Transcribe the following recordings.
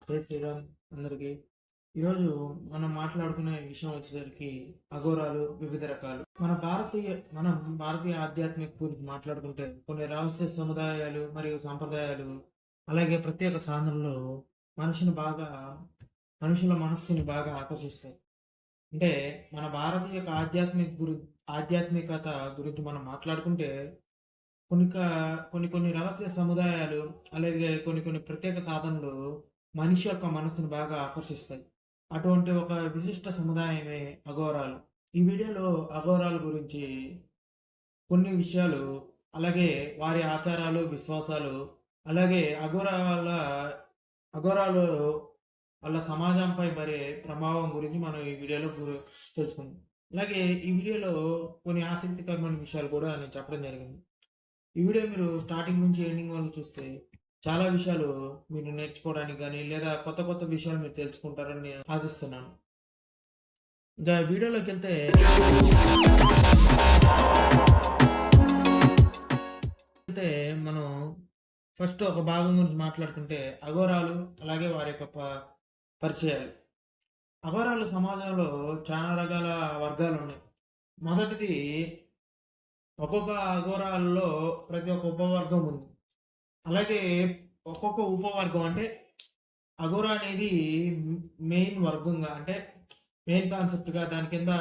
జై శ్రీరామ్ అందరికీ. ఈరోజు మనం మాట్లాడుకునే విషయం వచ్చేసరికి అఘోరాలు వివిధ రకాలు. మనం భారతీయ ఆధ్యాత్మిక గురించి మాట్లాడుకుంటే కొన్ని రహస్య సముదాయాలు మరియు సాంప్రదాయాలు అలాగే ప్రత్యేక సాధనలు మనిషిని బాగా మనుషుల మనస్సుని బాగా ఆకర్షిస్తాయి. అంటే మన భారతీయ ఆధ్యాత్మికత గురించి మనం మాట్లాడుకుంటే కొన్ని కా కొన్ని కొన్ని రహస్య సముదాయాలు, అలాగే కొన్ని కొన్ని ప్రత్యేక సాధనలు మనిషి యొక్క మనసును బాగా ఆకర్షిస్తాయి. అటువంటి ఒక విశిష్ట సముదాయమే అఘోరాలు. ఈ వీడియోలో అఘోరాల గురించి కొన్ని విషయాలు, అలాగే వారి ఆచారాలు, విశ్వాసాలు, అలాగే అఘోరాలు వాళ్ళ సమాజంపై పడే ప్రభావం గురించి మనం ఈ వీడియోలో తెలుసుకుందాం. అలాగే ఈ వీడియోలో కొన్ని ఆసక్తికరమైన విషయాలు కూడా నేను చెప్పడం జరిగింది. ఈ వీడియో మీరు స్టార్టింగ్ నుంచి ఎండింగ్ వరకు చూస్తే చాలా విషయాలు మీరు నేర్చుకోవడానికి గానీ, లేదా కొత్త కొత్త విషయాలు మీరు తెలుసుకుంటారని నేను ఆశిస్తున్నాను. ఇంకా వీడియోలోకెళ్తే మనం ఫస్ట్ ఒక భాగం గురించి మాట్లాడుకుంటే అఘోరాలు, అలాగే వారి యొక్క పరిచయాలు. అఘోరాలు సమాజంలో చాలా రకాల వర్గాలున్నాయి. మొదటిది, ఒక్కొక్క అఘోరాల్లో ప్రతి ఒక్క ఉపవర్గం ఉంది. అలాగే ఒక్కొక్క ఉపవర్గం అంటే అఘోరా అనేది మెయిన్ వర్గంగా, అంటే మెయిన్ కాన్సెప్ట్‌గా దాని కింద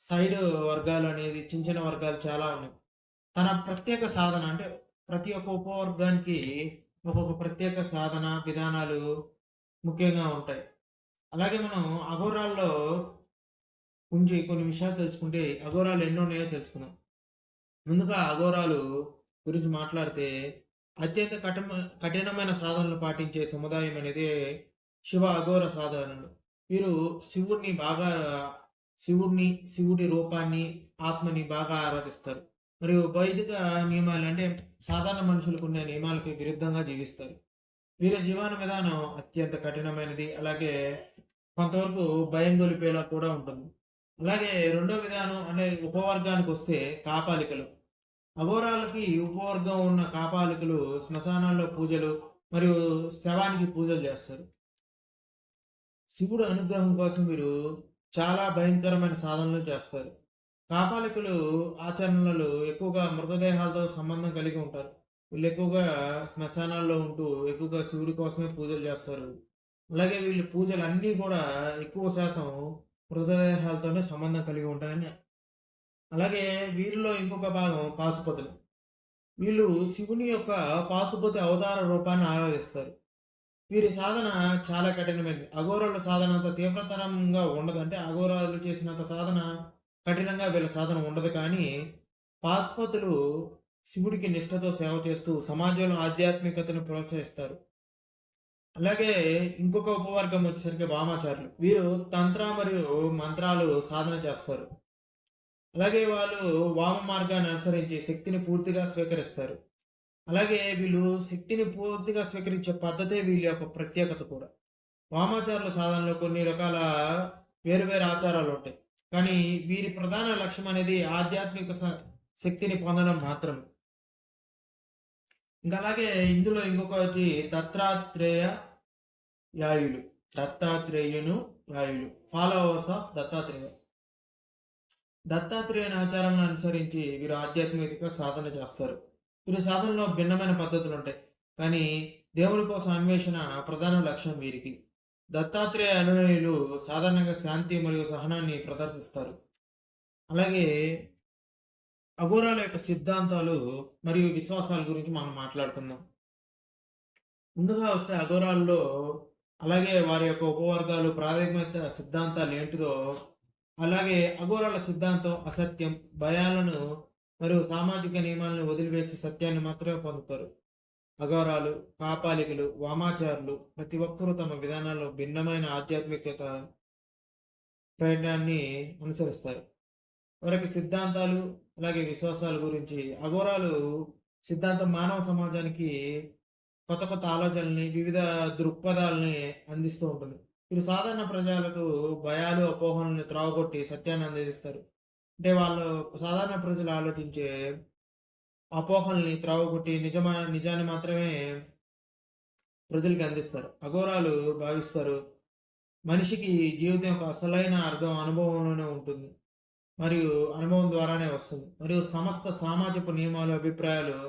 సైడ్ వర్గాలు అనేది చిన్న చిన్న వర్గాలు చాలా ఉన్నాయి. తన ప్రత్యేక సాధన అంటే ప్రతి ఒక్క ఉపవర్గానికి ఒక్కొక్క ప్రత్యేక సాధన విధానాలు ముఖ్యంగా ఉంటాయి. అలాగే మనం అఘోరాల్లో గురించి కొన్ని విషయాలు తెలుసుకుంటే అఘోరాలు ఎన్ని ఉన్నాయో తెలుసుకుందాం. ముందుగా అఘోరాలు గురించి మాట్లాడితే అత్యంత కఠినమైన సాధనలు పాటించే సముదాయం అనేది శివ అఘోర సాధనలు. వీరు శివుడి రూపాన్ని, ఆత్మని బాగా ఆరాధిస్తారు. మరియు వైదిక నియమాలు అంటే సాధారణ మనుషులకు ఉండే నియమాలకి విరుద్ధంగా జీవిస్తారు. వీరి జీవన విధానం అత్యంత కఠినమైనది, అలాగే కొంతవరకు భయం గొలిపేలా కూడా ఉంటుంది. అలాగే రెండో విధానం అంటే ఉపవర్గానికి వస్తే కాపాలికలు. అఘోరాలకి ఉపవర్గం ఉన్న కాపాలికలు శ్మశానాల్లో పూజలు మరియు శవానికి పూజలు చేస్తారు. శివుడు అనుగ్రహం కోసం వీరు చాలా భయంకరమైన సాధనలు చేస్తారు. కాపాలికులు ఆచరణలు ఎక్కువగా మృతదేహాలతో సంబంధం కలిగి ఉంటారు. వీళ్ళు ఎక్కువగా శ్మశానాల్లో ఉంటూ ఎక్కువగా శివుడి కోసమే పూజలు చేస్తారు. అలాగే వీళ్ళు పూజలు అన్నీ కూడా ఎక్కువ శాతం మృతదేహాలతోనే సంబంధం కలిగి ఉంటాయని. అలాగే వీరిలో ఇంకొక భాగం పాశుపతులు. వీళ్ళు శివుని యొక్క పాశుపతి అవతార రూపాన్ని ఆరాధిస్తారు. వీరి సాధన చాలా కఠినమైనది. అఘోరాల సాధన అంత తీవ్రతరంగా ఉండదు. అంటే అఘోరాలు చేసినంత సాధన కఠినంగా వీళ్ళ సాధన ఉండదు. కానీ పాశుపతులు శివుడికి నిష్ఠతో సేవ చేస్తూ సమాజంలో ఆధ్యాత్మికతను ప్రోత్సహిస్తారు. అలాగే ఇంకొక ఉపవర్గం వచ్చేసరికి వామాచారులు. వీరు తంత్ర మరియు మంత్రాలు సాధన చేస్తారు. అలాగే వాళ్ళు వామ మార్గాన్ని అనుసరించి శక్తిని పూర్తిగా స్వీకరిస్తారు. అలాగే వీళ్ళు శక్తిని పూర్తిగా స్వీకరించే పద్ధతే వీళ్ళ యొక్క ప్రత్యేకత కూడా. వామాచారుల సాధనలో కొన్ని రకాల వేరు వేరు ఆచారాలు ఉంటాయి. కానీ వీరి ప్రధాన లక్ష్యం అనేది ఆధ్యాత్మిక శక్తిని పొందడం మాత్రమే. ఇంకా అలాగే ఇందులో ఇంకొకటి యాయులు. దత్తాత్రేయును యాయులు, ఫాలోవర్స్ ఆఫ్ దత్తాత్రేయ. దత్తాత్రేయుని ఆచారాలను అనుసరించి వీరు ఆధ్యాత్మిక సాధన చేస్తారు. వీరి సాధనలో భిన్నమైన పద్ధతులు ఉంటాయి. కానీ దేవుని కోసం అన్వేషణ ప్రధాన లక్ష్యం వీరికి. దత్తాత్రేయ అనుయాయులు సాధారణంగా శాంతి మరియు సహనాన్ని ప్రదర్శిస్తారు. అలాగే అఘోరాల యొక్క సిద్ధాంతాలు మరియు విశ్వాసాల గురించి మనం మాట్లాడుకుందాం. ముందుగా వస్తే అఘోరాల్లో, అలాగే వారి యొక్క ఉపవర్గాలు ప్రాథమిక సిద్ధాంతాలు ఏంటిదో, అలాగే అఘోరాల సిద్ధాంతం అసత్యం, భయాలను మరియు సామాజిక నియమాలను వదిలివేసి సత్యాన్ని మాత్రమే పొందుతారు. అఘోరాలు, కాపాలికలు, వామాచారులు ప్రతి ఒక్కరూ తమ విధానాల్లో భిన్నమైన ఆధ్యాత్మికత ప్రయాణాన్ని అనుసరిస్తారు. వారికి సిద్ధాంతాలు, అలాగే విశ్వాసాల గురించి అఘోరాలు సిద్ధాంతం మానవ సమాజానికి కొత్త కొత్త ఆలోచనల్ని, వివిధ దృక్పథాలని అందిస్తూ ఉంటుంది. వీరు సాధారణ ప్రజలకు భయాలు, అపోహలను త్రోవగొట్టి సత్యాన్ని అందిస్తారు. అంటే వాళ్ళు సాధారణ ప్రజలు ఆలోచించే అపోహల్ని త్రోవగొట్టి నిజాన్ని మాత్రమే ప్రజలకి అందిస్తారు. అఘోరాలు భావిస్తారు మనిషికి జీవితం యొక్క అసలైన అర్థం అనుభవంలోనే ఉంటుంది. మరియు అనుభవం ద్వారానే వస్తుంది. మరియు సమస్త సామాజిక నియమాలు, అభిప్రాయాలు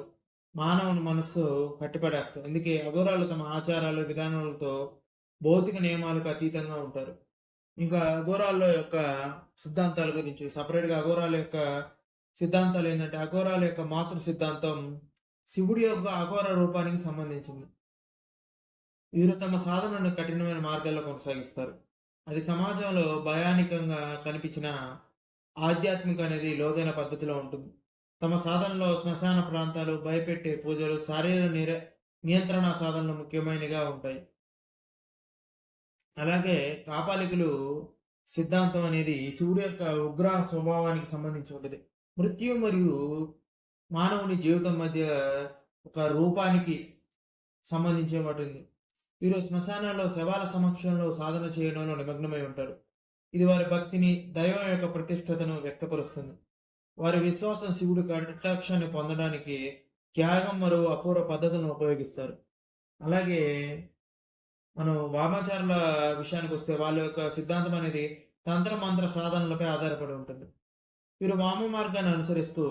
మానవుని మనస్సు కట్టిపడేస్తాయి. అందుకే అఘోరాలు తమ ఆచారాలు, విధానాలతో భౌతిక నియమాలకు అతీతంగా ఉంటారు. ఇంకా అఘోరాల యొక్క సిద్ధాంతాల గురించి సెపరేట్‌గా అఘోరాల యొక్క సిద్ధాంతాలు ఏందంటే, అఘోరాల యొక్క మాతృ సిద్ధాంతం శివుడి యొక్క అఘోర రూపానికి సంబంధించింది. వీరు తమ సాధనను కఠినమైన మార్గాల్లో కొనసాగిస్తారు. అది సమాజంలో భయానకంగా కనిపించిన ఆధ్యాత్మిక అనేది లోతైన పద్ధతిలో ఉంటుంది. తమ సాధనలో శ్మశాన ప్రాంతాలు, భయపెట్టే పూజలు, నియంత్రణ సాధనలు ముఖ్యమైనవిగా ఉంటాయి. అలాగే కాపాలికులు సిద్ధాంతం అనేది శివుడి యొక్క ఉగ్ర స్వభావానికి సంబంధించి ఉంటది. మృత్యు మరియు మానవుని జీవితం మధ్య ఒక రూపానికి సంబంధించబడింది. వీరు శ్మశానాల్లో శవాల సమక్షంలో సాధన చేయడంలో నిమగ్నమై ఉంటారు. ఇది వారి భక్తిని, దైవం యొక్క ప్రతిష్టతను వ్యక్తపరుస్తుంది. వారి విశ్వాసం శివుడి కటాక్షాన్ని పొందడానికి త్యాగం మరియు అపూర్వ పద్ధతులను ఉపయోగిస్తారు. అలాగే మనం వామాచారుల విషయానికొస్తే వాళ్ళ యొక్క సిద్ధాంతం అనేది తంత్ర మంత్ర సాధనలపై ఆధారపడి ఉంటుంది. వీరు వామ మార్గాన్ని అనుసరిస్తూ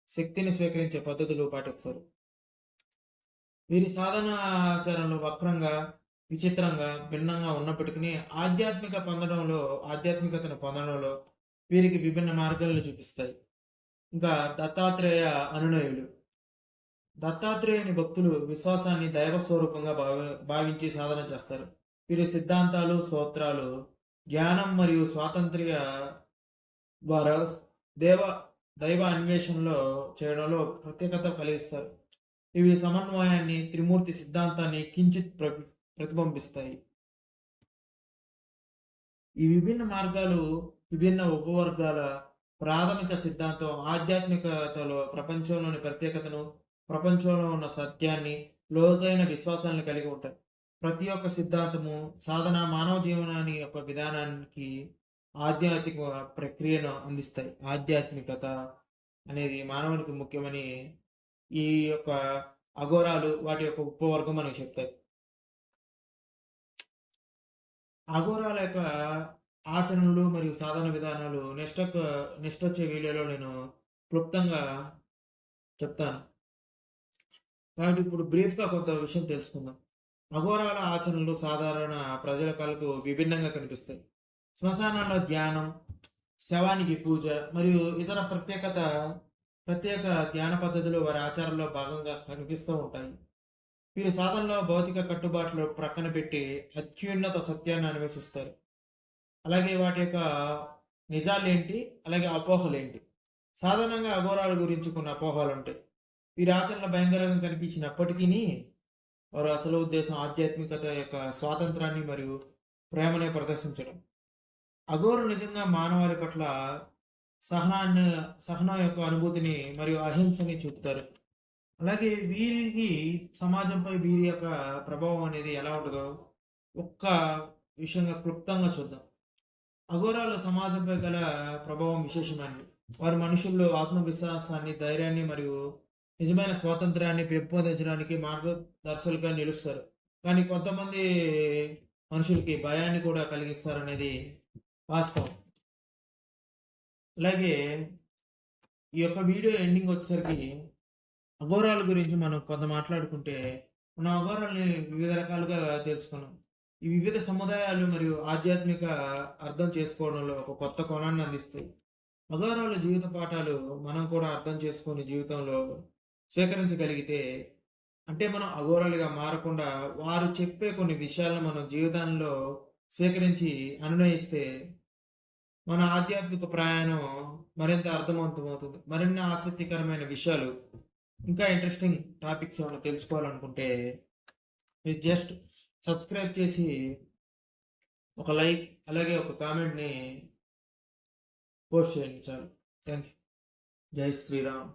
శక్తిని స్వీకరించే పద్ధతులు పాటిస్తారు. వీరి సాధన ఆచరణలు వక్రంగా, విచిత్రంగా, భిన్నంగా ఉన్నప్పటికీ ఆధ్యాత్మికతను పొందడంలో వీరికి విభిన్న మార్గాలను చూపిస్తాయి. ఇంకా దత్తాత్రేయ అనునయులు. దత్తాత్రేయుని భక్తులు విశ్వాసాన్ని దైవ స్వరూపంగా భావించి సాధన చేస్తారు. వీరి సిద్ధాంతాలు, స్తోత్రాలు జ్ఞానం మరియు స్వాతంత్ర్య ద్వారా దేవ దైవ అన్వేషణలో చేయడంలో ప్రత్యేకత కలిగిస్తారు. ఇవి సమన్వయాన్ని, త్రిమూర్తి సిద్ధాంతాన్ని కించిత్ ప్రతిబింబిస్తాయి. ఈ విభిన్న మార్గాలు విభిన్న ఉపవర్గాల ప్రాథమిక సిద్ధాంతం ఆధ్యాత్మికతలో ప్రపంచంలోని ప్రత్యేకతను, ప్రపంచంలో ఉన్న సత్యాన్ని, లోతైన విశ్వాసాలను కలిగి ఉంటాయి. ప్రతి ఒక్క సిద్ధాంతము సాధన మానవ జీవనాన్ని యొక్క విధానానికి ఆధ్యాత్మిక ప్రక్రియను అందిస్తాయి. ఆధ్యాత్మికత అనేది మానవునికి ముఖ్యమని ఈ యొక్క అఘోరాలు వాటి యొక్క ఉపవర్గం మనకు చెప్తాయి. అఘోరాల యొక్క ఆచరణలు మరియు సాధన విధానాలు నెక్స్ట్ వచ్చే వీడియోలో నేను క్లుప్తంగా చెప్తాను. కాబట్టి ఇప్పుడు బ్రీఫ్‌గా కొంత విషయం తెలుసుకుందాం. అఘోరాల ఆచరణలు సాధారణ ప్రజల కళ్ళకు విభిన్నంగా కనిపిస్తాయి. శ్మశానాల్లో ధ్యానం, శవానికి పూజ మరియు ఇతర ప్రత్యేక ధ్యాన పద్ధతులు వారి ఆచారంలో భాగంగా కనిపిస్తూ ఉంటాయి. వీరు సాధనలో భౌతిక కట్టుబాట్లు ప్రక్కన పెట్టి అత్యున్నత సత్యాన్ని అన్వేషిస్తారు. అలాగే వాటి యొక్క నిజాలేంటి, అలాగే అపోహలేంటి. సాధారణంగా అఘోరాల గురించి కొన్ని అపోహలు ఉంటాయి. వీరి ఆచరణ భయంకరంగా కనిపించినప్పటికీ వారి అసలు ఉద్దేశం ఆధ్యాత్మికత యొక్క స్వాతంత్రాన్ని మరియు ప్రేమని ప్రదర్శించడం. అఘోరు నిజంగా మానవాళి పట్ల సహనం యొక్క అనుభూతిని మరియు అహింసని చూపుతారు. అలాగే వీరికి సమాజంపై వీరి యొక్క ప్రభావం అనేది ఎలా ఉంటుందో ఒక్క విషయంగా క్లుప్తంగా చూద్దాం. అఘోరాలు సమాజంపై గల ప్రభావం విశేషమైనది. వారు మనుషుల్లో ఆత్మవిశ్వాసాన్ని, ధైర్యాన్ని మరియు నిజమైన స్వాతంత్ర్యాన్ని పెంపొందించడానికి మార్గదర్శకులుగా నిలుస్తారు. కానీ కొంతమంది మనుషులకి భయాన్ని కూడా కలిగిస్తారనేది వాస్తవం. అలాగే ఈ యొక్క వీడియో ఎండింగ్ వచ్చేసరికి అఘోరాల గురించి మనం కొంత మాట్లాడుకుంటే, మనం అఘోరాలని వివిధ రకాలుగా తెలుసుకున్నాం. ఈ వివిధ సముదాయాలు మరియు ఆధ్యాత్మిక అర్థం చేసుకోవడంలో ఒక కొత్త కోణాన్ని అందిస్తాయి. అఘోరాల జీవిత పాఠాలు మనం కూడా అర్థం చేసుకొని జీవితంలో స్వీకరించగలిగితే, అంటే మనం అఘోరాలుగా మారకుండా వారు చెప్పే కొన్ని విషయాలను మనం జీవితంలో స్వీకరించి అనునయిస్తే మన ఆధ్యాత్మిక ప్రయాణం మరింత అర్థవంతమవుతుంది. మరిన్ని ఆసక్తికరమైన విషయాలు, ఇంకా ఇంట్రెస్టింగ్ టాపిక్స్ ఏమైనా తెలుసుకోవాలనుకుంటే మీరు జస్ట్ సబ్స్క్రైబ్ చేసి ఒక లైక్ అలాగే ఒక కామెంట్ని పోస్ట్ చేయండి చాలు. Thank you. జై శ్రీరామ్.